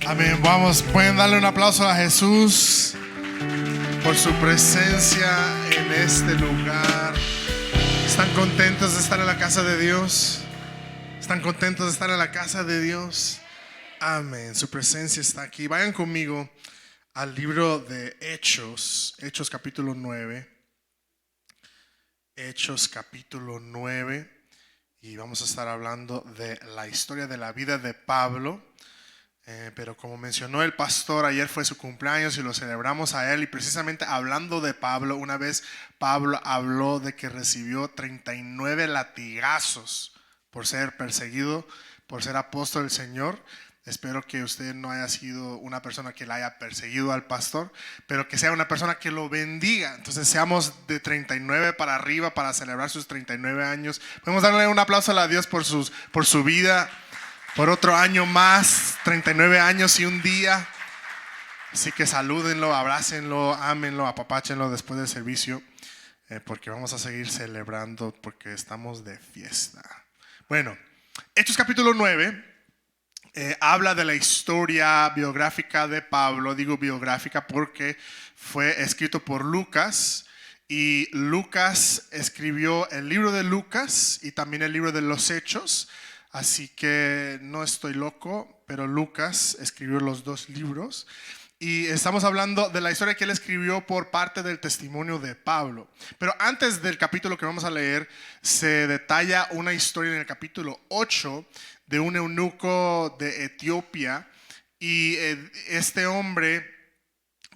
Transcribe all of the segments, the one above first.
Amén. Pueden darle un aplauso a Jesús por su presencia en este lugar. ¿Están contentos de estar en la casa de Dios? ¿Están contentos de estar en la casa de Dios? Amén. Su presencia está aquí. Vayan conmigo al libro de Hechos, Hechos capítulo 9. Hechos capítulo 9. Y vamos a estar hablando de la historia de la vida de Pablo. Pero como mencionó el pastor, ayer fue su cumpleaños y lo celebramos a él. Y precisamente hablando de Pablo, una vez Pablo habló de que recibió 39 latigazos por ser perseguido, por ser apóstol del Señor. Espero que usted no haya sido una persona que le haya perseguido al pastor, pero que sea una persona que lo bendiga. Entonces seamos de 39 para arriba para celebrar sus 39 años. Podemos darle un aplauso a Dios por su vida, por otro año más, 39 años y un día. Así que salúdenlo, abrácenlo, ámenlo, apapáchenlo después del servicio, porque vamos a seguir celebrando, porque estamos de fiesta. Bueno, Hechos capítulo 9 habla de la historia biográfica de Pablo. Digo biográfica porque fue escrito por Lucas. Y Lucas escribió el libro de Lucas y también el libro de los Hechos. Así que no estoy loco, pero Lucas escribió los dos libros. Y estamos hablando de la historia que él escribió por parte del testimonio de Pablo. Pero antes del capítulo que vamos a leer, se detalla una historia en el capítulo 8 de un eunuco de Etiopía. Y este hombre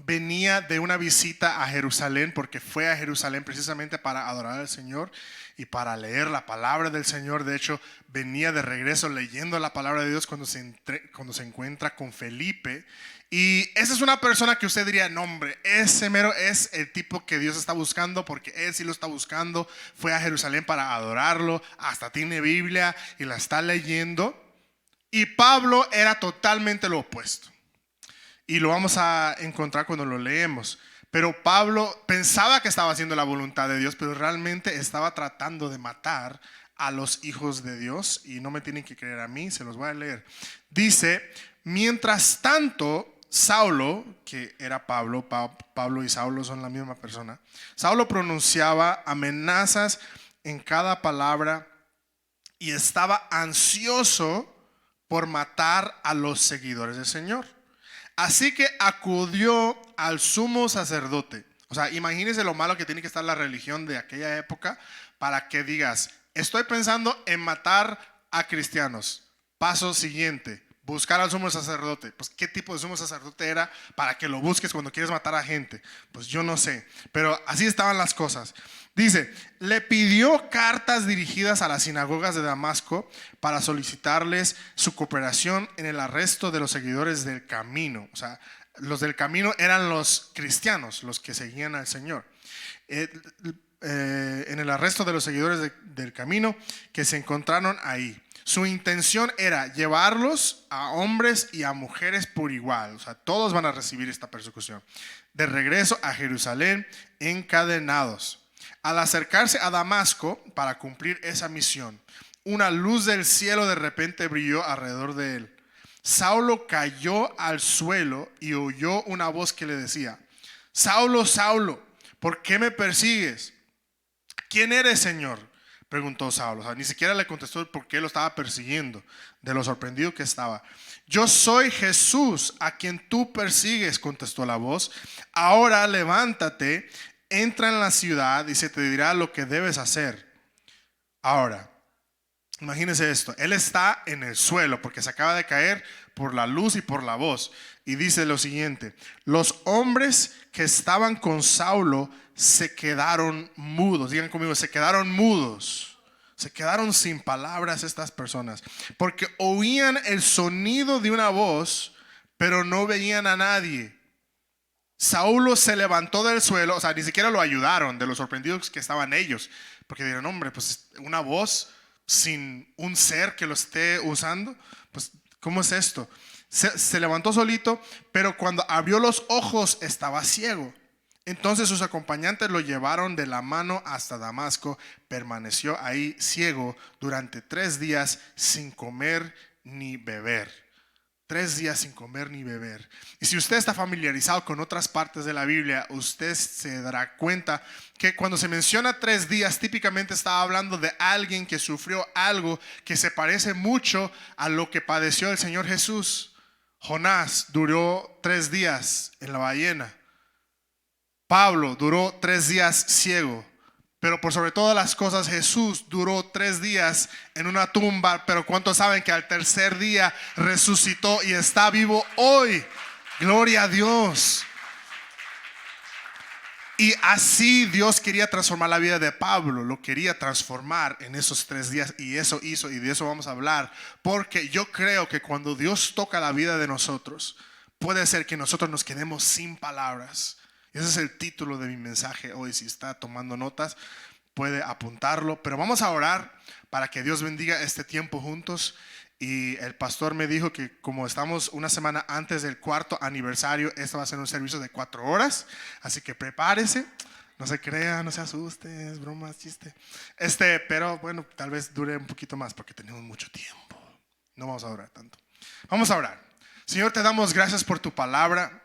venía de una visita a Jerusalén, porque fue a Jerusalén precisamente para adorar al Señor y para leer la palabra del Señor. De hecho, venía de regreso leyendo la palabra de Dios cuando se encuentra con Felipe. Y esa es una persona que usted diría, no hombre, ese mero es el tipo que Dios está buscando, porque él sí lo está buscando. Fue a Jerusalén para adorarlo, hasta tiene Biblia y la está leyendo. Y Pablo era totalmente lo opuesto. Y lo vamos a encontrar cuando lo leemos. Pero Pablo pensaba que estaba haciendo la voluntad de Dios, pero realmente estaba tratando de matar a los hijos de Dios. Y no me tienen que creer a mí, se los voy a leer. Dice, mientras tanto, Saulo, que era Pablo, Pablo y Saulo son la misma persona. Saulo pronunciaba amenazas en cada palabra y estaba ansioso por matar a los seguidores del Señor. Así que acudió al sumo sacerdote. O sea, imagínense lo malo que tiene que estar la religión de aquella época para que digas, estoy pensando en matar a cristianos. Paso siguiente, buscar al sumo sacerdote. Pues ¿qué tipo de sumo sacerdote era para que lo busques cuando quieres matar a gente? Pues yo no sé, pero así estaban las cosas. Dice, le pidió cartas dirigidas a las sinagogas de Damasco para solicitarles su cooperación en el arresto de los seguidores del camino. O sea, los del camino eran los cristianos, los que seguían al Señor. En el arresto de los seguidores del camino que se encontraron ahí. Su intención era llevarlos a hombres y a mujeres por igual. O sea, todos van a recibir esta persecución. De regreso a Jerusalén encadenados. Al acercarse a Damasco para cumplir esa misión, una luz del cielo de repente brilló alrededor de él. Saulo cayó al suelo y oyó una voz que le decía, Saulo, Saulo, ¿por qué me persigues? ¿Quién eres, Señor?, preguntó Saulo. O sea, ni siquiera le contestó por qué lo estaba persiguiendo, de lo sorprendido que estaba. Yo soy Jesús, a quien tú persigues, contestó la voz. Ahora levántate, entra en la ciudad y se te dirá lo que debes hacer. Ahora, imagínense esto. Él está en el suelo porque se acaba de caer por la luz y por la voz. Y dice lo siguiente: los hombres que estaban con Saulo se quedaron mudos. Digan conmigo, se quedaron mudos. Se quedaron sin palabras estas personas, porque oían el sonido de una voz, pero no veían a nadie. Saulo se levantó del suelo, o sea, ni siquiera lo ayudaron de los sorprendidos que estaban ellos, porque dijeron, hombre, pues una voz sin un ser que lo esté usando, pues ¿cómo es esto? Se levantó solito, pero cuando abrió los ojos estaba ciego. Entonces sus acompañantes lo llevaron de la mano hasta Damasco. Permaneció ahí ciego durante 3 días sin comer ni beber. 3 días sin comer ni beber. Y si usted está familiarizado con otras partes de la Biblia, usted se dará cuenta que cuando se menciona 3 días, típicamente está hablando de alguien que sufrió algo que se parece mucho a lo que padeció el Señor Jesús. Jonás duró 3 días en la ballena. Pablo duró 3 días ciego. Pero por sobre todas las cosas, Jesús duró 3 días en una tumba. Pero ¿cuántos saben que al tercer día resucitó y está vivo hoy? Gloria a Dios. Y así Dios quería transformar la vida de Pablo. Lo quería transformar en esos 3 días. Y eso hizo, y de eso vamos a hablar. Porque yo creo que cuando Dios toca la vida de nosotros, puede ser que nosotros nos quedemos sin palabras. Ese es el título de mi mensaje hoy. Si está tomando notas, puede apuntarlo. Pero vamos a orar para que Dios bendiga este tiempo juntos. Y el pastor me dijo que como estamos una semana antes del 4º aniversario, esto va a ser un servicio de 4 horas. Así que prepárese. No se crea, no se asuste, es broma, es chiste. Pero bueno, tal vez dure un poquito más porque tenemos mucho tiempo. No vamos a orar tanto. Vamos a orar. Señor, te damos gracias por tu palabra.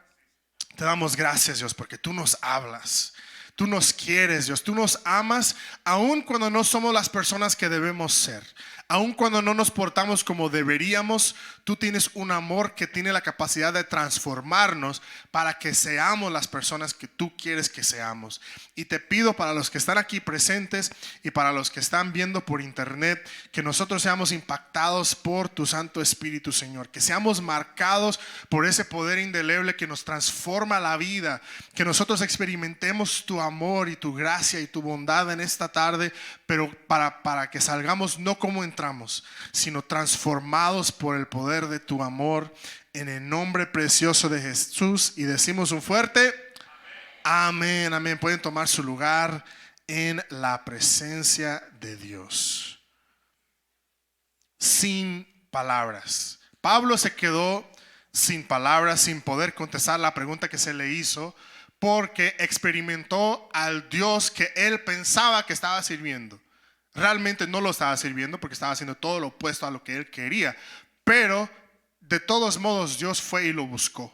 Te damos gracias, Dios, porque tú nos hablas, tú nos quieres, Dios, tú nos amas, aun cuando no somos las personas que debemos ser, aun cuando no nos portamos como deberíamos. Tú tienes un amor que tiene la capacidad de transformarnos para que seamos las personas que tú quieres que seamos. Y te pido para los que están aquí presentes y para los que están viendo por internet, que nosotros seamos impactados por tu Santo Espíritu, Señor, que seamos marcados por ese poder indeleble que nos transforma la vida, que nosotros experimentemos tu amor y tu gracia y tu bondad en esta tarde, pero para que salgamos no como entramos, sino transformados por el poder de tu amor, en el nombre precioso de Jesús. Y decimos un fuerte amén, amén. Pueden tomar su lugar en la presencia de Dios. Sin palabras. Pablo se quedó sin palabras, sin poder contestar la pregunta que se le hizo, porque experimentó al Dios que él pensaba que estaba sirviendo. Realmente no lo estaba sirviendo porque estaba haciendo todo lo opuesto a lo que él quería. Pero de todos modos Dios fue y lo buscó.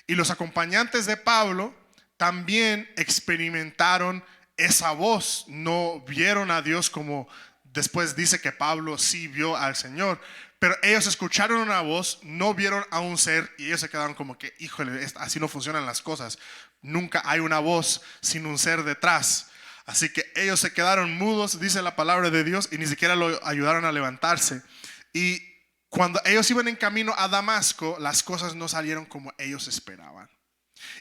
Y los acompañantes de Pablo también experimentaron esa voz. No vieron a Dios como después dice que Pablo sí vio al Señor. Pero ellos escucharon una voz, no vieron a un ser, y ellos se quedaron como que, híjole, así no funcionan las cosas. Nunca hay una voz sin un ser detrás. Así que ellos se quedaron mudos, dice la palabra de Dios, y ni siquiera lo ayudaron a levantarse. Y cuando ellos iban en camino a Damasco, las cosas no salieron como ellos esperaban.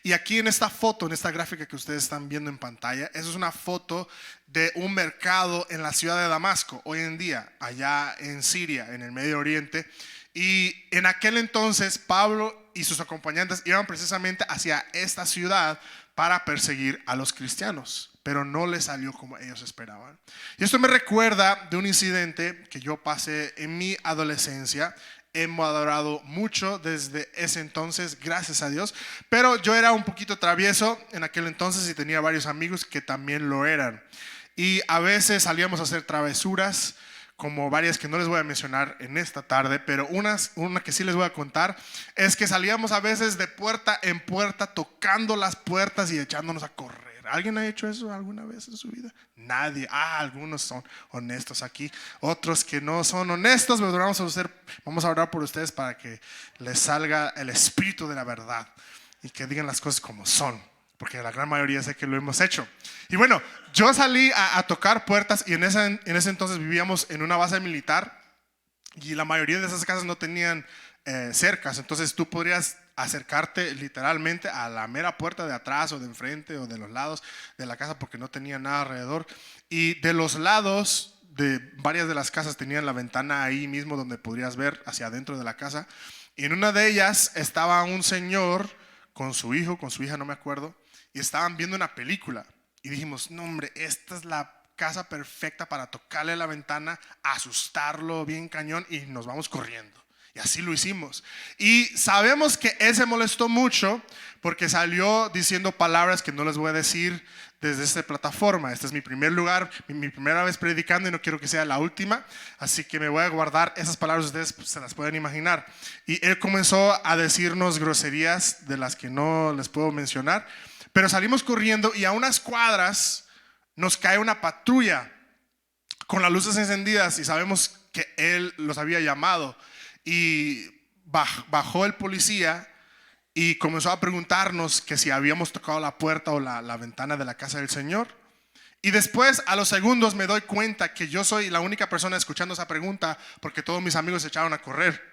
Y aquí en esta foto, en esta gráfica que ustedes están viendo en pantalla, eso es una foto de un mercado en la ciudad de Damasco, hoy en día, allá en Siria, en el Medio Oriente. Y en aquel entonces Pablo y sus acompañantes iban precisamente hacia esta ciudad para perseguir a los cristianos, pero no les salió como ellos esperaban. Y esto me recuerda de un incidente que yo pasé en mi adolescencia. Hemos adorado mucho desde ese entonces, gracias a Dios, pero yo era un poquito travieso en aquel entonces y tenía varios amigos que también lo eran. Y a veces salíamos a hacer travesuras, como varias que no les voy a mencionar en esta tarde, pero una que sí les voy a contar es que salíamos a veces de puerta en puerta tocando las puertas y echándonos a correr. ¿Alguien ha hecho eso alguna vez en su vida? Nadie. Algunos son honestos aquí, otros que no son honestos, pero vamos a orar por ustedes para que les salga el espíritu de la verdad y que digan las cosas como son, porque la gran mayoría sé que lo hemos hecho. Y bueno, yo salí a tocar puertas y en ese entonces vivíamos en una base militar y la mayoría de esas casas no tenían cercas, entonces tú podrías acercarte literalmente a la mera puerta de atrás o de enfrente o de los lados de la casa porque no tenía nada alrededor. Y de los lados de varias de las casas tenían la ventana ahí mismo donde podrías ver hacia adentro de la casa. Y en una de ellas estaba un señor con su hijo, con su hija, no me acuerdo, y estaban viendo una película. Y dijimos, no hombre, esta es la casa perfecta para tocarle la ventana, asustarlo bien cañón y nos vamos corriendo. Y así lo hicimos. Y sabemos que él se molestó mucho porque salió diciendo palabras que no les voy a decir desde esta plataforma. Este es mi primer lugar, mi primera vez predicando y no quiero que sea la última, así que me voy a guardar esas palabras, ustedes se las pueden imaginar. Y él comenzó a decirnos groserías de las que no les puedo mencionar, pero salimos corriendo y a unas cuadras nos cae una patrulla con las luces encendidas y sabemos que él los había llamado, y bajó el policía y comenzó a preguntarnos que si habíamos tocado la puerta o la ventana de la casa del Señor. Y después, a los segundos, me doy cuenta que yo soy la única persona escuchando esa pregunta, porque todos mis amigos se echaron a correr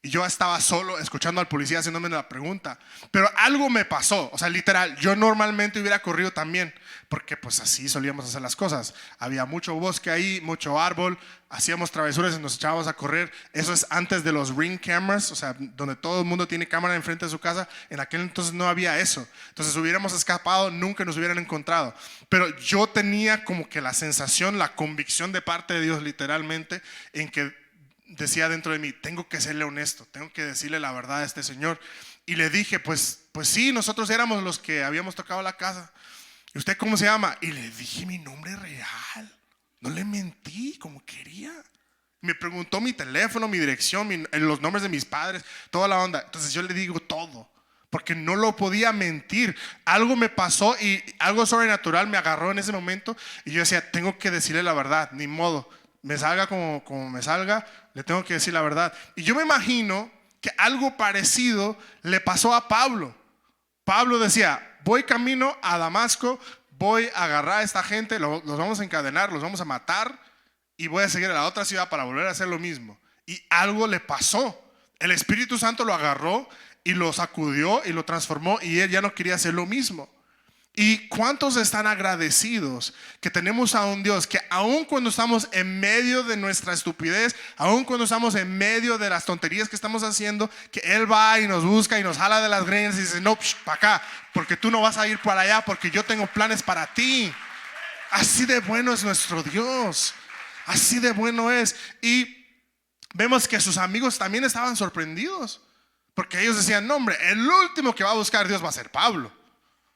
y yo estaba solo escuchando al policía haciéndome la pregunta. Pero algo me pasó, o sea, literal, yo normalmente hubiera corrido también, porque pues así solíamos hacer las cosas. Había mucho bosque ahí, mucho árbol, hacíamos travesuras y nos echábamos a correr. Eso es antes de los Ring cameras, o sea, donde todo el mundo tiene cámara enfrente de su casa. En aquel entonces no había eso. Entonces hubiéramos escapado, nunca nos hubieran encontrado. Pero yo tenía como que la sensación, la convicción de parte de Dios literalmente, en que decía dentro de mí, tengo que serle honesto, tengo que decirle la verdad a este señor. Y le dije, pues sí, nosotros éramos los que habíamos tocado la casa. ¿Y usted cómo se llama? Y le dije mi nombre real, no le mentí como quería. Me preguntó mi teléfono, mi dirección, los nombres de mis padres, toda la onda. Entonces yo le digo todo, porque no lo podía mentir. Algo me pasó y algo sobrenatural me agarró en ese momento. Y yo decía, tengo que decirle la verdad, ni modo, me salga como me salga, le tengo que decir la verdad. Y yo me imagino que algo parecido le pasó a Pablo. Pablo decía, voy camino a Damasco, voy a agarrar a esta gente, los vamos a encadenar, los vamos a matar, y voy a seguir a la otra ciudad para volver a hacer lo mismo. Y algo le pasó. El Espíritu Santo lo agarró y lo sacudió y lo transformó, y él ya no quería hacer lo mismo. ¿Y cuántos están agradecidos que tenemos a un Dios que aun cuando estamos en medio de nuestra estupidez, aun cuando estamos en medio de las tonterías que estamos haciendo, que Él va y nos busca y nos jala de las greñas y dice, no, para acá, porque tú no vas a ir para allá, porque yo tengo planes para ti? Así de bueno es nuestro Dios, así de bueno es. Y vemos que sus amigos también estaban sorprendidos, porque ellos decían, no hombre, el último que va a buscar Dios va a ser Pablo.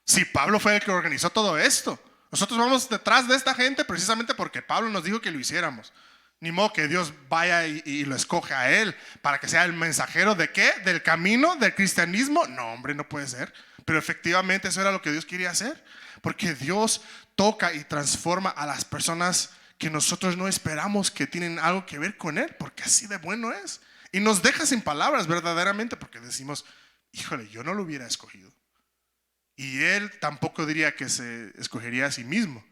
Si Pablo fue el que organizó todo esto, nosotros vamos detrás de esta gente precisamente porque Pablo nos dijo que lo hiciéramos. Ni modo que Dios vaya y lo escoge a él para que sea el mensajero de ¿qué? ¿Del camino? ¿Del cristianismo? No, hombre, no puede ser. Pero efectivamente eso era lo que Dios quería hacer, porque Dios toca y transforma a las personas que nosotros no esperamos que tienen algo que ver con Él, porque así de bueno es. Y nos deja sin palabras verdaderamente, porque decimos, híjole, yo no lo hubiera escogido. Y él tampoco diría que se escogería a sí mismo,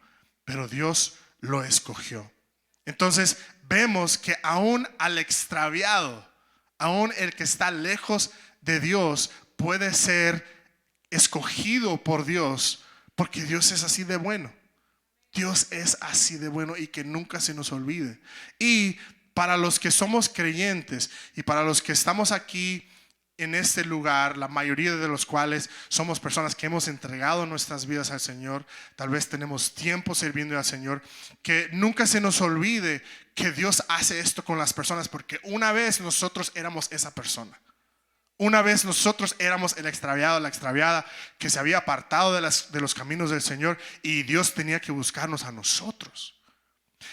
pero Dios lo escogió. Entonces vemos que aún al extraviado, aún el que está lejos de Dios, puede ser escogido por Dios, porque Dios es así de bueno. Dios es así de bueno, y que nunca se nos olvide. Y para los que somos creyentes y para los que estamos aquí en este lugar, la mayoría de los cuales somos personas que hemos entregado nuestras vidas al Señor, tal vez tenemos tiempo sirviendo al Señor, que nunca se nos olvide que Dios hace esto con las personas, porque una vez nosotros éramos esa persona. Una vez nosotros éramos el extraviado, la extraviada que se había apartado de los caminos del Señor, y Dios tenía que buscarnos a nosotros.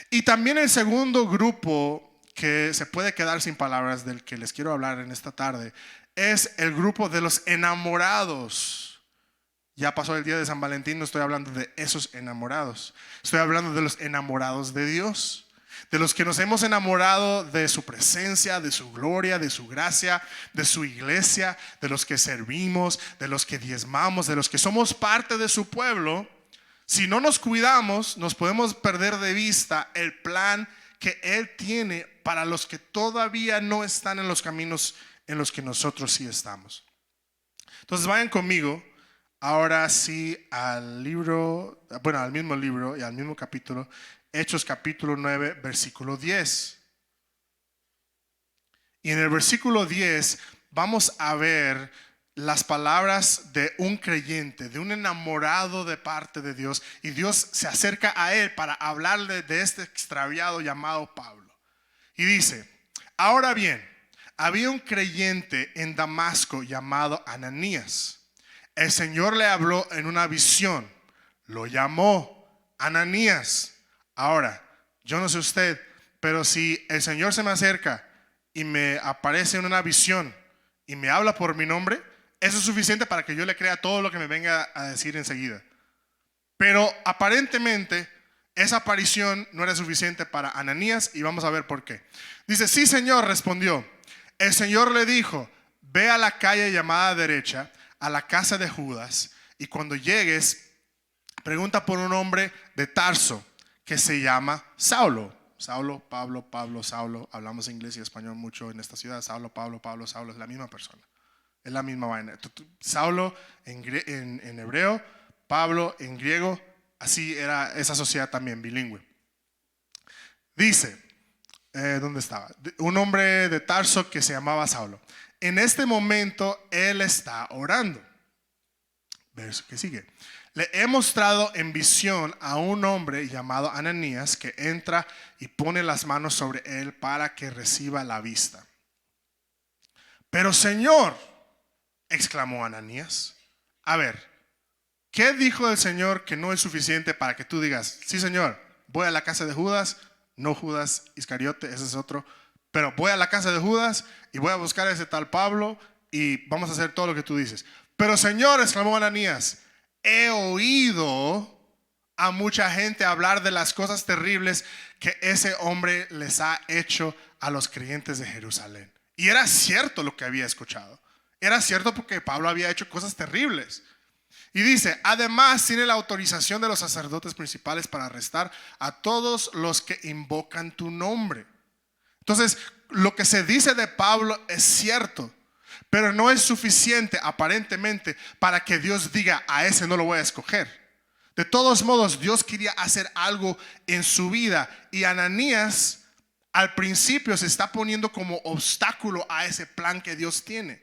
Y también el segundo grupo que se puede quedar sin palabras, del que les quiero hablar en esta tarde, es el grupo de los enamorados. Ya pasó el día de San Valentín, no estoy hablando de esos enamorados, estoy hablando de los enamorados de Dios, de los que nos hemos enamorado de su presencia, de su gloria, de su gracia, de su iglesia, de los que servimos, de los que diezmamos, de los que somos parte de su pueblo. Si no nos cuidamos, nos podemos perder de vista el plan que Él tiene para los que todavía no están en los caminos en los que nosotros sí estamos. Entonces vayan conmigo ahora sí al libro, bueno, al mismo libro y al mismo capítulo, Hechos capítulo 9, versículo 10. Y en el versículo 10 vamos a ver las palabras de un creyente, de un enamorado de parte de Dios, y Dios se acerca a él para hablarle de este extraviado llamado Pablo. Y dice, ahora bien, había un creyente en Damasco llamado Ananías. El Señor le habló en una visión. lo llamó Ananías. Ahora, yo no sé usted, pero si el Señor se me acerca y me aparece en una visión y me habla por mi nombre, eso es suficiente para que yo le crea todo lo que me venga a decir enseguida. Pero aparentemente esa aparición no era suficiente para Ananías y vamos a ver por qué. Dice, sí, Señor, respondió. El Señor le dijo, ve a la calle llamada derecha, a la casa de Judas, y cuando llegues, pregunta por un hombre de Tarso que se llama Saulo. Saulo, Pablo, Pablo, Saulo. Hablamos inglés y español mucho en esta ciudad. Saulo, Pablo, Pablo, Saulo es la misma persona. Es la misma vaina. Saulo en hebreo, Pablo en griego. Así era esa sociedad también, bilingüe. Dice, ¿dónde estaba? Un hombre de Tarso que se llamaba Saulo. En este momento él está orando. Verso que sigue. Le he mostrado en visión a un hombre llamado Ananías que entra y pone las manos sobre él para que reciba la vista. Pero Señor, exclamó Ananías, a ver, ¿qué dijo el Señor que no es suficiente para que tú digas, sí Señor, voy a la casa de Judas, no Judas Iscariote, ese es otro, pero voy a la casa de Judas y voy a buscar a ese tal Pablo y vamos a hacer todo lo que tú dices? Pero Señor, exclamó Ananías, he oído a mucha gente hablar de las cosas terribles que ese hombre les ha hecho a los creyentes de Jerusalén. Y era cierto lo que había escuchado. Era cierto porque Pablo había hecho cosas terribles. Y dice, además tiene la autorización de los sacerdotes principales para arrestar a todos los que invocan tu nombre. Entonces, lo que se dice de Pablo es cierto, pero no es suficiente aparentemente para que Dios diga, a ese no lo voy a escoger. De todos modos, Dios quería hacer algo en su vida y Ananías al principio se está poniendo como obstáculo a ese plan que Dios tiene.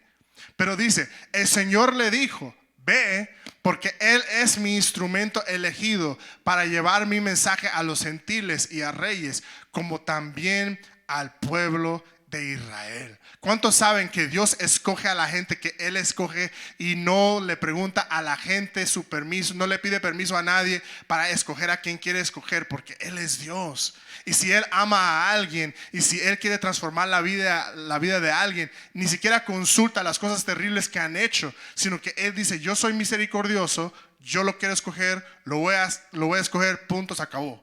Pero dice, el Señor le dijo, ve, porque Él es mi instrumento elegido para llevar mi mensaje a los gentiles y a reyes, como también al pueblo de Israel. ¿Cuántos saben que Dios escoge a la gente que Él escoge y no le pregunta a la gente su permiso, no le pide permiso a nadie para escoger a quien quiere escoger, porque Él es Dios? Y si Él ama a alguien y si Él quiere transformar la vida de alguien, ni siquiera consulta las cosas terribles que han hecho, sino que Él dice, yo soy misericordioso, yo lo quiero escoger, lo voy a escoger, punto, se acabó.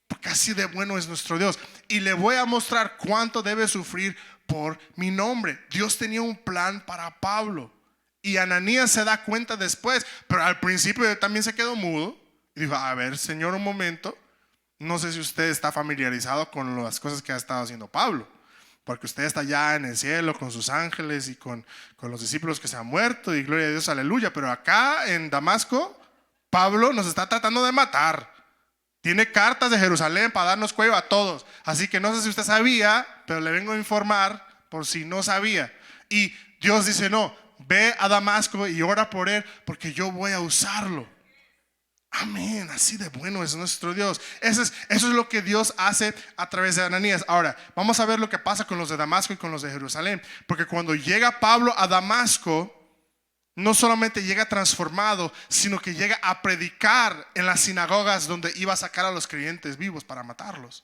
Porque así de bueno es nuestro Dios. Y le voy a mostrar cuánto debe sufrir por mi nombre. Dios tenía un plan para Pablo. Y Ananías se da cuenta después. Pero al principio él también se quedó mudo. Y dijo, a ver, Señor, un momento. No sé si usted está familiarizado con las cosas que ha estado haciendo Pablo. Porque usted está ya en el cielo con sus ángeles y con los discípulos que se han muerto. Y gloria a Dios, aleluya. Pero acá en Damasco, Pablo nos está tratando de matar. Tiene cartas de Jerusalén para darnos cuello a todos. Así que no sé si usted sabía, pero le vengo a informar por si no sabía. Y Dios dice, no, ve a Damasco y ora por él porque yo voy a usarlo. Amén, así de bueno es nuestro Dios. Eso es lo que Dios hace a través de Ananías. Ahora, vamos a ver lo que pasa con los de Damasco y con los de Jerusalén. Porque cuando llega Pablo a Damasco, no solamente llega transformado, sino que llega a predicar en las sinagogas donde iba a sacar a los creyentes vivos para matarlos.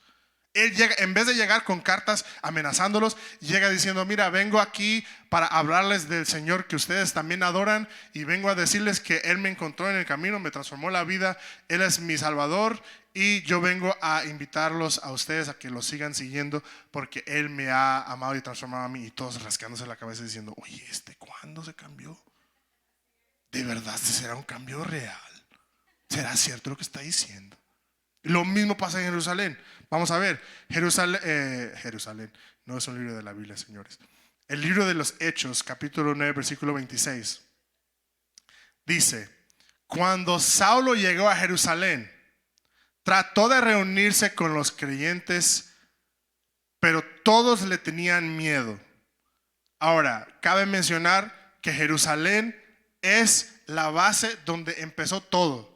Él llega, en vez de llegar con cartas amenazándolos, llega diciendo, mira, vengo aquí para hablarles del Señor que ustedes también adoran y vengo a decirles que Él me encontró en el camino, me transformó la vida, Él es mi Salvador y yo vengo a invitarlos a ustedes a que lo sigan siguiendo porque Él me ha amado y transformado a mí. Y todos rascándose la cabeza diciendo, oye, ¿cuándo se cambió? ¿De verdad será un cambio real? ¿Será cierto lo que está diciendo? Lo mismo pasa en Jerusalén. Vamos a ver, Jerusalén no es un libro de la Biblia, señores. El libro de los Hechos, capítulo 9, versículo 26. Dice, cuando Saulo llegó a Jerusalén, trató de reunirse con los creyentes, pero todos le tenían miedo. Ahora, cabe mencionar que Jerusalén es la base donde empezó todo.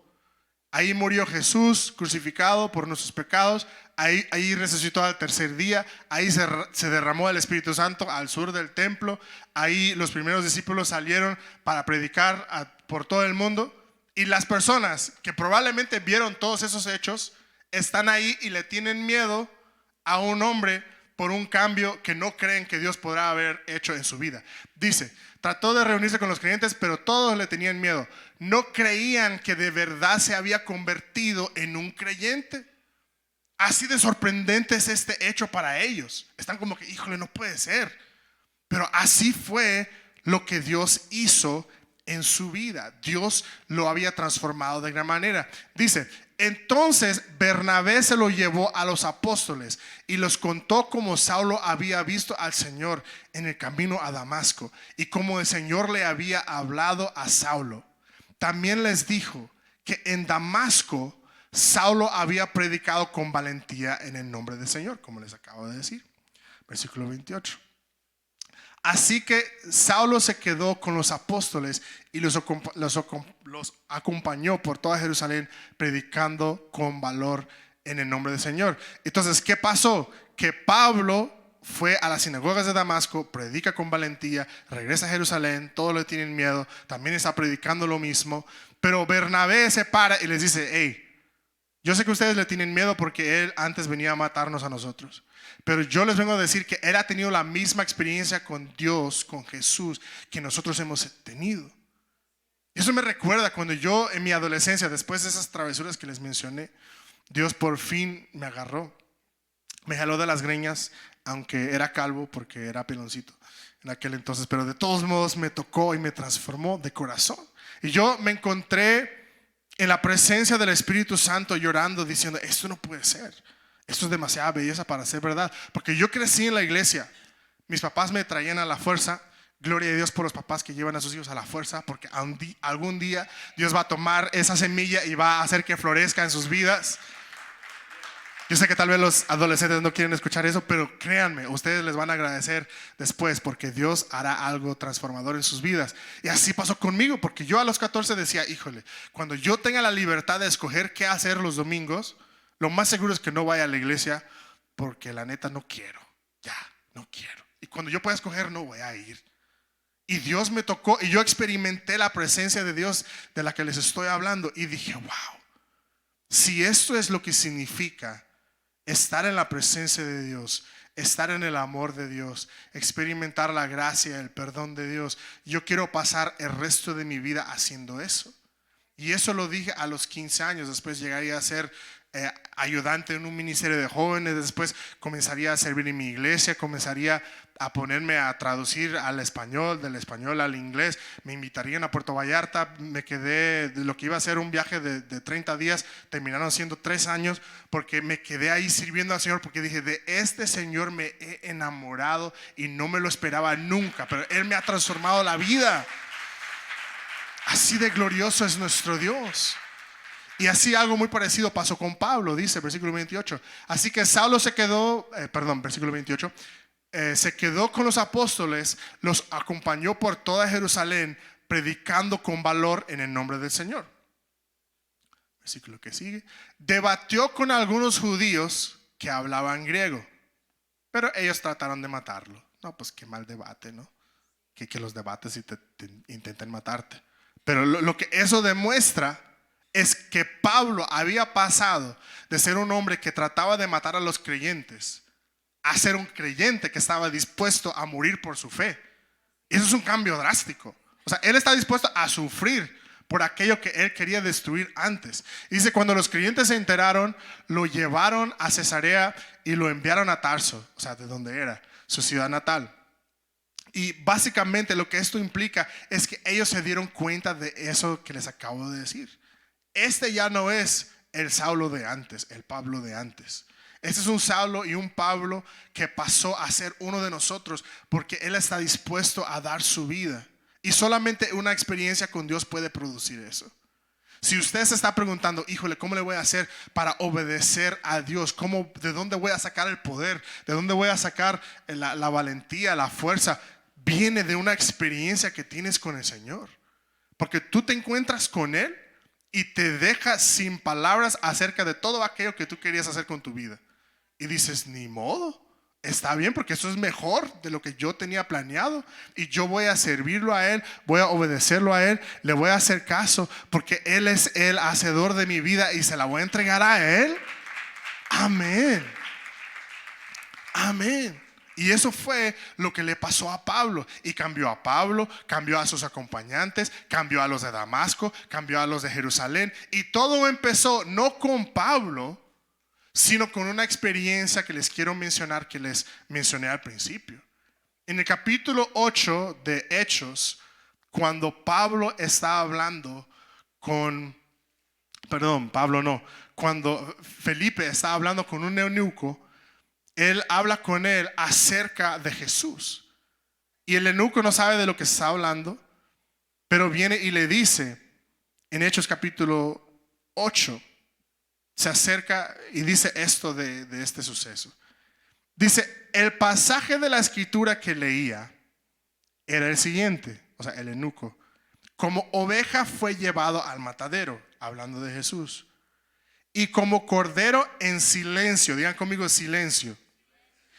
Ahí murió Jesús crucificado por nuestros pecados. Ahí resucitó al tercer día. Ahí se derramó el Espíritu Santo al sur del templo. Ahí los primeros discípulos salieron para predicar por todo el mundo. Y las personas que probablemente vieron todos esos hechos están ahí y le tienen miedo a un hombre por un cambio que no creen que Dios podrá haber hecho en su vida. Dice, trató de reunirse con los creyentes, pero todos le tenían miedo. No creían que de verdad se había convertido en un creyente. Así de sorprendente es este hecho para ellos. Están como que, híjole, no puede ser. Pero así fue lo que Dios hizo en su vida. Dios lo había transformado de gran manera. Dice, entonces Bernabé se lo llevó a los apóstoles y los contó cómo Saulo había visto al Señor en el camino a Damasco y cómo el Señor le había hablado a Saulo. También les dijo que en Damasco Saulo había predicado con valentía en el nombre del Señor, como les acabo de decir. Versículo 28. Así que Saulo se quedó con los apóstoles y los acompañó por toda Jerusalén predicando con valor en el nombre del Señor. Entonces, ¿qué pasó? Que Pablo fue a las sinagogas de Damasco, predica con valentía, regresa a Jerusalén, todos le tienen miedo, también está predicando lo mismo, pero Bernabé se para y les dice, hey, yo sé que ustedes le tienen miedo porque él antes venía a matarnos a nosotros. Pero yo les vengo a decir que él ha tenido la misma experiencia con Dios, con Jesús, que nosotros hemos tenido. Eso me recuerda cuando yo en mi adolescencia, después de esas travesuras que les mencioné, Dios por fin me agarró. Me jaló de las greñas, aunque era calvo porque era peloncito en aquel entonces. Pero de todos modos me tocó y me transformó de corazón. Y yo me encontré en la presencia del Espíritu Santo llorando, diciendo, esto no puede ser. Esto es demasiada belleza para ser verdad. Porque yo crecí en la iglesia. Mis papás me traían a la fuerza. Gloria a Dios por los papás que llevan a sus hijos a la fuerza. Porque algún día Dios va a tomar esa semilla y va a hacer que florezca en sus vidas. Yo sé que tal vez los adolescentes no quieren escuchar eso, pero créanme, ustedes les van a agradecer después porque Dios hará algo transformador en sus vidas. Y así pasó conmigo, porque yo a los 14 decía, híjole, cuando yo tenga la libertad de escoger qué hacer los domingos, lo más seguro es que no vaya a la iglesia porque la neta no quiero, ya, no quiero. Y cuando yo pueda escoger no voy a ir. Y Dios me tocó y yo experimenté la presencia de Dios de la que les estoy hablando y dije, wow, si esto es lo que significa estar en la presencia de Dios, estar en el amor de Dios, experimentar la gracia, el perdón de Dios, yo quiero pasar el resto de mi vida haciendo eso. Y eso lo dije a los 15 años. Después llegaría a ser ayudante en un ministerio de jóvenes. Después comenzaría a servir en mi iglesia. Comenzaría a ponerme a traducir al español, del español al inglés. Me invitarían a Puerto Vallarta. Me quedé, de lo que iba a ser un viaje de 30 días, terminaron siendo 3 años, porque me quedé ahí sirviendo al Señor, porque dije, de este Señor me he enamorado y no me lo esperaba nunca, pero Él me ha transformado la vida. Así de glorioso es nuestro Dios. Y así algo muy parecido pasó con Pablo, dice versículo 28. Así que Saulo se quedó, versículo 28, se quedó con los apóstoles, los acompañó por toda Jerusalén, predicando con valor en el nombre del Señor. Versículo que sigue. Debatió con algunos judíos que hablaban griego, pero ellos trataron de matarlo. No, pues qué mal debate, ¿no? Que los debates y te intenten matarte. Pero lo que eso demuestra es que Pablo había pasado de ser un hombre que trataba de matar a los creyentes a ser un creyente que estaba dispuesto a morir por su fe. Y eso es un cambio drástico. O sea, él está dispuesto a sufrir por aquello que él quería destruir antes. Y dice, cuando los creyentes se enteraron, lo llevaron a Cesarea y lo enviaron a Tarso, o sea, de donde era, su ciudad natal. Y básicamente lo que esto implica es que ellos se dieron cuenta de eso que les acabo de decir. Este ya no es el Saulo de antes, el Pablo de antes. Este es un Saulo y un Pablo que pasó a ser uno de nosotros, porque él está dispuesto a dar su vida. Y solamente una experiencia con Dios puede producir eso. Si usted se está preguntando, híjole, ¿cómo le voy a hacer para obedecer a Dios? ¿De dónde voy a sacar el poder? ¿De dónde voy a sacar la valentía, la fuerza? Viene de una experiencia que tienes con el Señor. Porque tú te encuentras con Él y te dejas sin palabras acerca de todo aquello que tú querías hacer con tu vida. Y dices, ni modo, está bien, porque eso es mejor de lo que yo tenía planeado. Y yo voy a servirlo a Él, voy a obedecerlo a Él, le voy a hacer caso, porque Él es el hacedor de mi vida y se la voy a entregar a Él. Amén. Amén. Y eso fue lo que le pasó a Pablo. Y cambió a Pablo, cambió a sus acompañantes, cambió a los de Damasco, cambió a los de Jerusalén. Y todo empezó no con Pablo, sino con una experiencia que les quiero mencionar, que les mencioné al principio. En el capítulo 8 de Hechos, cuando Pablo está hablando cuando Felipe está hablando con un eunuco, él habla con él acerca de Jesús. Y el eunuco no sabe de lo que está hablando, pero viene y le dice, en Hechos capítulo 8, se acerca y dice esto de este suceso. Dice, el pasaje de la escritura que leía era el siguiente, o sea, el eunuco: como oveja fue llevado al matadero, hablando de Jesús, y como cordero en silencio, digan conmigo silencio,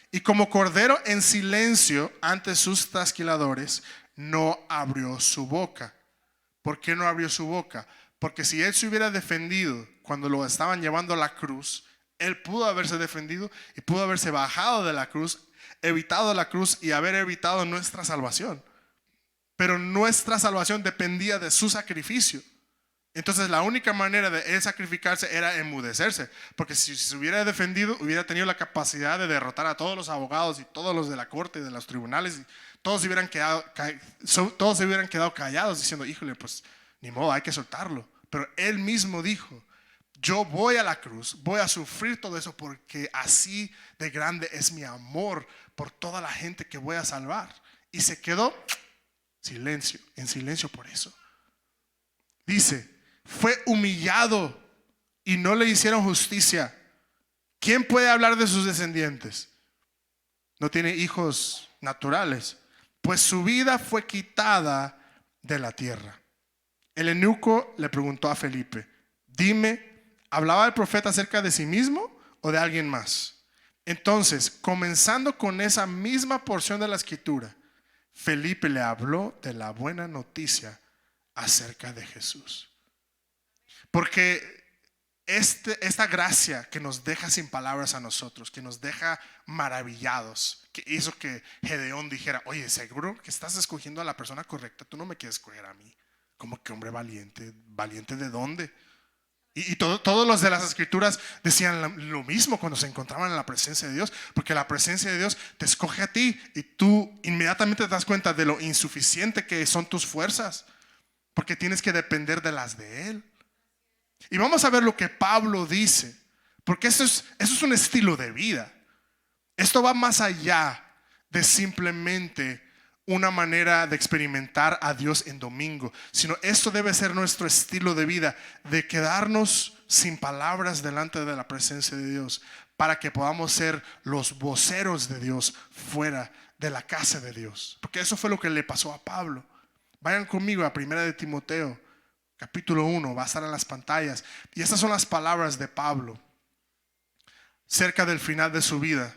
y como cordero en silencio ante sus trasquiladores, no abrió su boca. ¿Por qué no abrió su boca? Porque si él se hubiera defendido cuando lo estaban llevando a la cruz, él pudo haberse defendido y pudo haberse bajado de la cruz, evitado la cruz y haber evitado nuestra salvación. Pero nuestra salvación dependía de su sacrificio. Entonces la única manera de él sacrificarse era enmudecerse, porque si se hubiera defendido, hubiera tenido la capacidad de derrotar a todos los abogados y todos los de la corte y de los tribunales, y todos se hubieran quedado callados diciendo, híjole, pues ni modo, hay que soltarlo. Pero él mismo dijo, yo voy a la cruz, voy a sufrir todo eso, porque así de grande es mi amor por toda la gente que voy a salvar. Y se quedó en silencio por eso. Dice, fue humillado y no le hicieron justicia. ¿Quién puede hablar de sus descendientes? No tiene hijos naturales, pues su vida fue quitada de la tierra. El eunuco le preguntó a Felipe, dime, ¿hablaba el profeta acerca de sí mismo o de alguien más? Entonces, comenzando con esa misma porción de la escritura, Felipe le habló de la buena noticia acerca de Jesús. Porque esta gracia que nos deja sin palabras a nosotros, que nos deja maravillados, que hizo que Gedeón dijera, oye, seguro que estás escogiendo a la persona correcta, tú no me quieres escoger a mí. Como que hombre valiente, ¿valiente de dónde? Y todos los de las escrituras decían lo mismo cuando se encontraban en la presencia de Dios, porque la presencia de Dios te escoge a ti y tú inmediatamente te das cuenta de lo insuficiente que son tus fuerzas, porque tienes que depender de las de Él. Y vamos a ver lo que Pablo dice, porque eso es un estilo de vida. Esto va más allá de simplemente una manera de experimentar a Dios en domingo, sino esto debe ser nuestro estilo de vida, de quedarnos sin palabras delante de la presencia de Dios, para que podamos ser los voceros de Dios fuera de la casa de Dios. Porque eso fue lo que le pasó a Pablo. Vayan conmigo a 1 de Timoteo, capítulo 1, va a estar en las pantallas. Y estas son las palabras de Pablo cerca del final de su vida,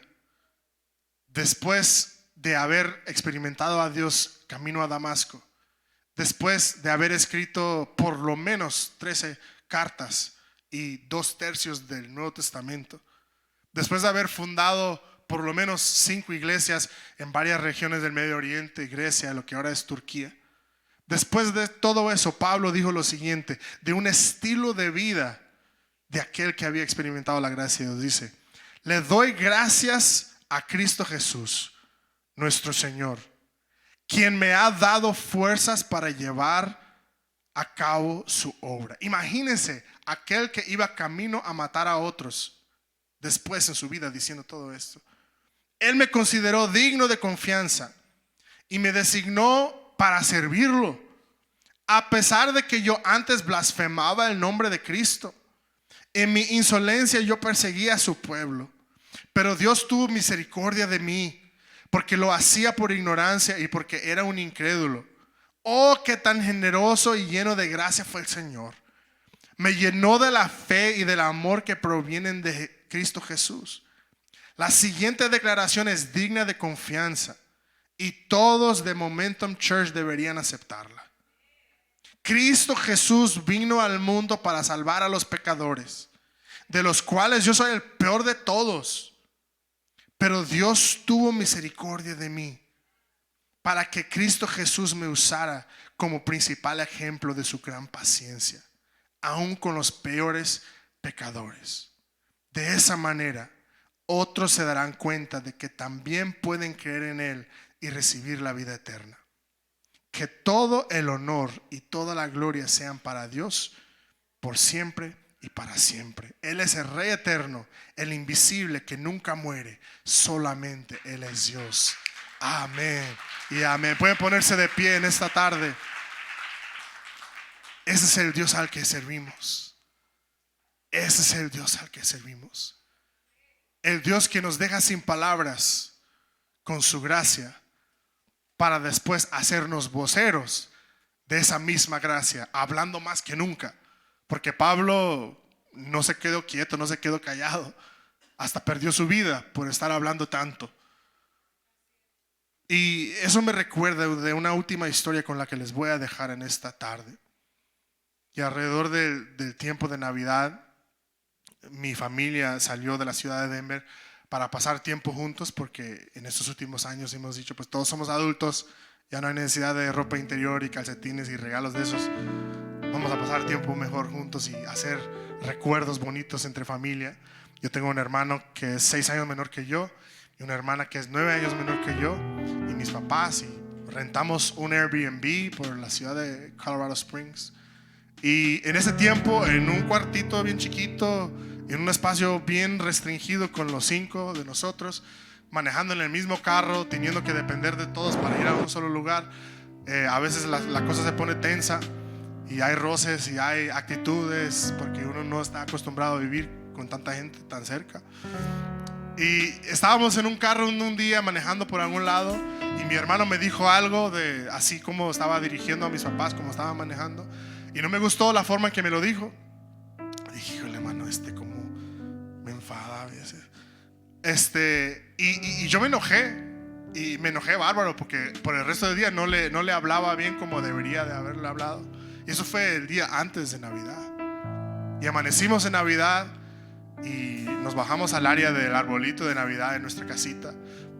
después de haber experimentado a Dios camino a Damasco, después de haber escrito por lo menos 13 cartas y 2/3 del Nuevo Testamento, después de haber fundado por lo menos 5 iglesias en varias regiones del Medio Oriente, Grecia, lo que ahora es Turquía. Después de todo eso, Pablo dijo lo siguiente, de un estilo de vida de aquel que había experimentado la gracia de Dios. Dice, le doy gracias a Cristo Jesús, nuestro Señor, quien me ha dado fuerzas para llevar a cabo su obra. Imagínense, aquel que iba camino a matar a otros, después en su vida diciendo todo esto. Él me consideró digno de confianza y me designó para servirlo, a pesar de que yo antes blasfemaba el nombre de Cristo. En mi insolencia yo perseguía a su pueblo, pero Dios tuvo misericordia de mí, porque lo hacía por ignorancia y porque era un incrédulo. Oh, qué tan generoso y lleno de gracia fue el Señor. Me llenó de la fe y del amor que provienen de Cristo Jesús. La siguiente declaración es digna de confianza y todos de Momentum Church deberían aceptarla. Cristo Jesús vino al mundo para salvar a los pecadores, de los cuales yo soy el peor de todos. Pero Dios tuvo misericordia de mí, para que Cristo Jesús me usara como principal ejemplo de su gran paciencia, aun con los peores pecadores. De esa manera, otros se darán cuenta de que también pueden creer en Él y recibir la vida eterna. Que todo el honor y toda la gloria sean para Dios por siempre y para siempre. Él es el Rey eterno, el invisible que nunca muere. Solamente Él es Dios. Amén y amén. Pueden ponerse de pie en esta tarde. Ese es el Dios al que servimos. Ese es el Dios al que servimos. El Dios que nos deja sin palabras con su gracia, para después hacernos voceros de esa misma gracia, hablando más que nunca. Porque Pablo no se quedó quieto, no se quedó callado, hasta perdió su vida por estar hablando tanto. Y eso me recuerda de una última historia con la que les voy a dejar en esta tarde. Y alrededor del tiempo de Navidad, mi familia salió de la ciudad de Denver para pasar tiempo juntos, porque en estos últimos años hemos dicho, pues todos somos adultos, ya no hay necesidad de ropa interior y calcetines y regalos de esos. Vamos a pasar tiempo mejor juntos y hacer recuerdos bonitos entre familia. Yo tengo un hermano que es 6 años menor que yo y una hermana que es 9 años menor que yo, y mis papás, y rentamos un Airbnb por la ciudad de Colorado Springs. Y en ese tiempo, en un cuartito bien chiquito, en un espacio bien restringido con los 5 de nosotros, manejando en el mismo carro, teniendo que depender de todos para ir a un solo lugar, a veces la cosa se pone tensa y hay roces y hay actitudes, porque uno no está acostumbrado a vivir con tanta gente tan cerca. Y estábamos en un carro un día manejando por algún lado, y mi hermano me dijo algo de así como estaba dirigiendo a mis papás, como estaba manejando, y no me gustó la forma en que me lo dijo. Dije, híjole, hermano, como me enfada a veces. Y yo me enojé. Y me enojé bárbaro, porque por el resto del día no le hablaba bien como debería de haberle hablado. Y eso fue el día antes de Navidad. Y amanecimos en Navidad y nos bajamos al área del arbolito de Navidad en nuestra casita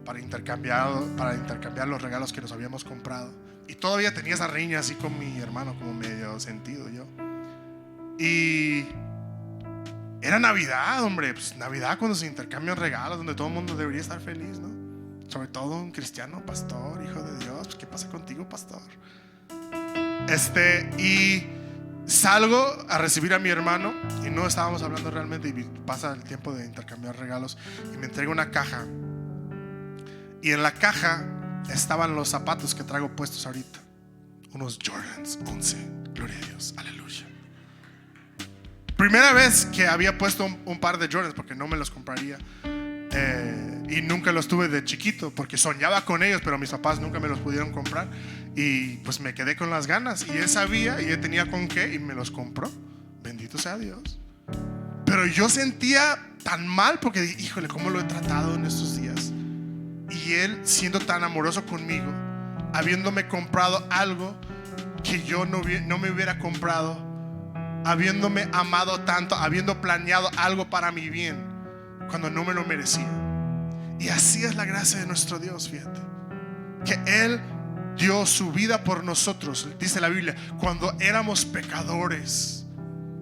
para intercambiar los regalos que nos habíamos comprado. Y todavía tenía esa riña así con mi hermano, como medio sentido yo. Y era Navidad, hombre. Pues Navidad, cuando se intercambian regalos, donde todo el mundo debería estar feliz, ¿no? Sobre todo un cristiano, pastor, hijo de Dios. Pues, ¿qué pasa contigo, pastor? Y salgo a recibir a mi hermano, y no estábamos hablando realmente, y pasa el tiempo de intercambiar regalos, y me entrega una caja, y en la caja estaban los zapatos que traigo puestos ahorita, unos Jordans 11. Gloria a Dios, aleluya. Primera vez que había puesto un par de Jordans, porque no me los compraría, y nunca los tuve de chiquito, porque soñaba con ellos, pero mis papás nunca me los pudieron comprar. Y pues me quedé con las ganas, y él sabía y él tenía con qué, y me los compró. Bendito sea Dios. Pero yo sentía tan mal, porque dije, híjole, ¿cómo lo he tratado en estos días? Y él, siendo tan amoroso conmigo, habiéndome comprado algo que yo no me hubiera comprado, habiéndome amado tanto, habiendo planeado algo para mi bien cuando no me lo merecía. Y así es la gracia de nuestro Dios, fíjate, que Él dio su vida por nosotros. Dice la Biblia, cuando éramos pecadores,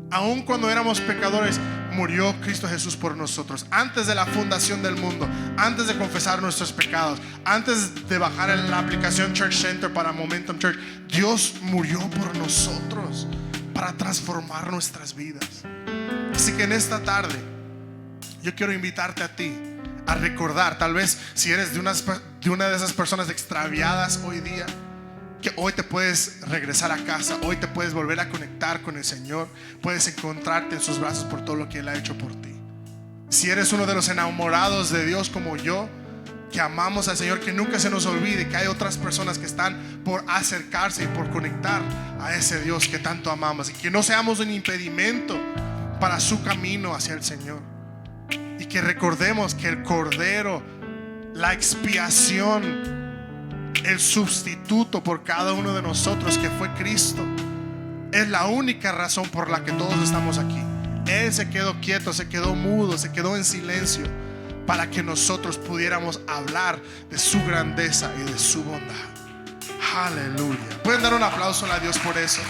aun cuando éramos pecadores, murió Cristo Jesús por nosotros. Antes de la fundación del mundo, antes de confesar nuestros pecados, antes de bajar en la aplicación Church Center para Momentum Church, Dios murió por nosotros para transformar nuestras vidas. Así que en esta tarde yo quiero invitarte a ti a recordar, tal vez si eres de una de esas personas extraviadas hoy día, que hoy te puedes regresar a casa, hoy te puedes volver a conectar con el Señor, puedes encontrarte en sus brazos por todo lo que Él ha hecho por ti. Si eres uno de los enamorados de Dios como yo, que amamos al Señor, que nunca se nos olvide que hay otras personas que están por acercarse y por conectar a ese Dios que tanto amamos, y que no seamos un impedimento para su camino hacia el Señor, y que recordemos que el Cordero, la expiación, el sustituto por cada uno de nosotros, que fue Cristo, es la única razón por la que todos estamos aquí. Él se quedó quieto, se quedó mudo, se quedó en silencio para que nosotros pudiéramos hablar de su grandeza y de su bondad. Aleluya. Pueden dar un aplauso a Dios por eso.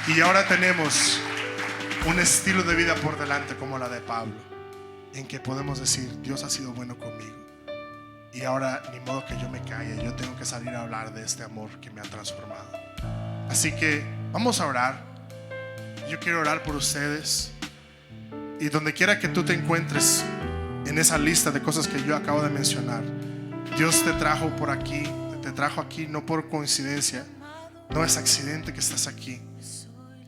Y ahora tenemos un estilo de vida por delante como la de Pablo, en que podemos decir: Dios ha sido bueno conmigo, y ahora ni modo que yo me calle, yo tengo que salir a hablar de este amor que me ha transformado. Así que vamos a orar. Yo quiero orar por ustedes, y donde quiera que tú te encuentres en esa lista de cosas que yo acabo de mencionar, Dios te trajo por aquí, te trajo aquí no por coincidencia, no es accidente que estás aquí.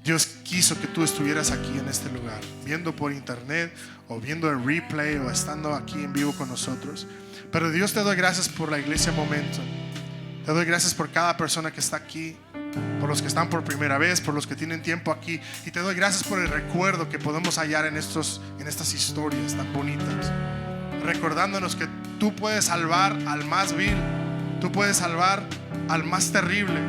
Dios quiso que tú estuvieras aquí en este lugar, viendo por internet o viendo el replay o estando aquí en vivo con nosotros. Pero Dios, te doy gracias por la iglesia Momentum. Te doy gracias por cada persona que está aquí, por los que están por primera vez, por los que tienen tiempo aquí. Y te doy gracias por el recuerdo que podemos hallar en estas historias tan bonitas, recordándonos que tú puedes salvar al más vil, tú puedes salvar al más terrible,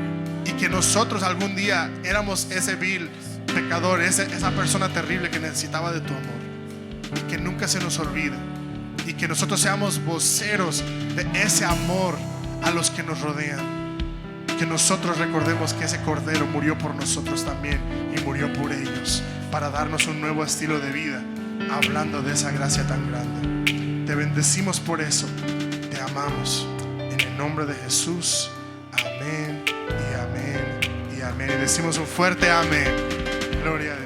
y que nosotros algún día éramos ese vil pecador, esa persona terrible que necesitaba de tu amor. Y que nunca se nos olvide, y que nosotros seamos voceros de ese amor a los que nos rodean. Que nosotros recordemos que ese Cordero murió por nosotros también, y murió por ellos para darnos un nuevo estilo de vida, hablando de esa gracia tan grande. Te bendecimos por eso, te amamos, en el nombre de Jesús. Amén y amén y amén. Y decimos un fuerte amén. Gloria a Dios.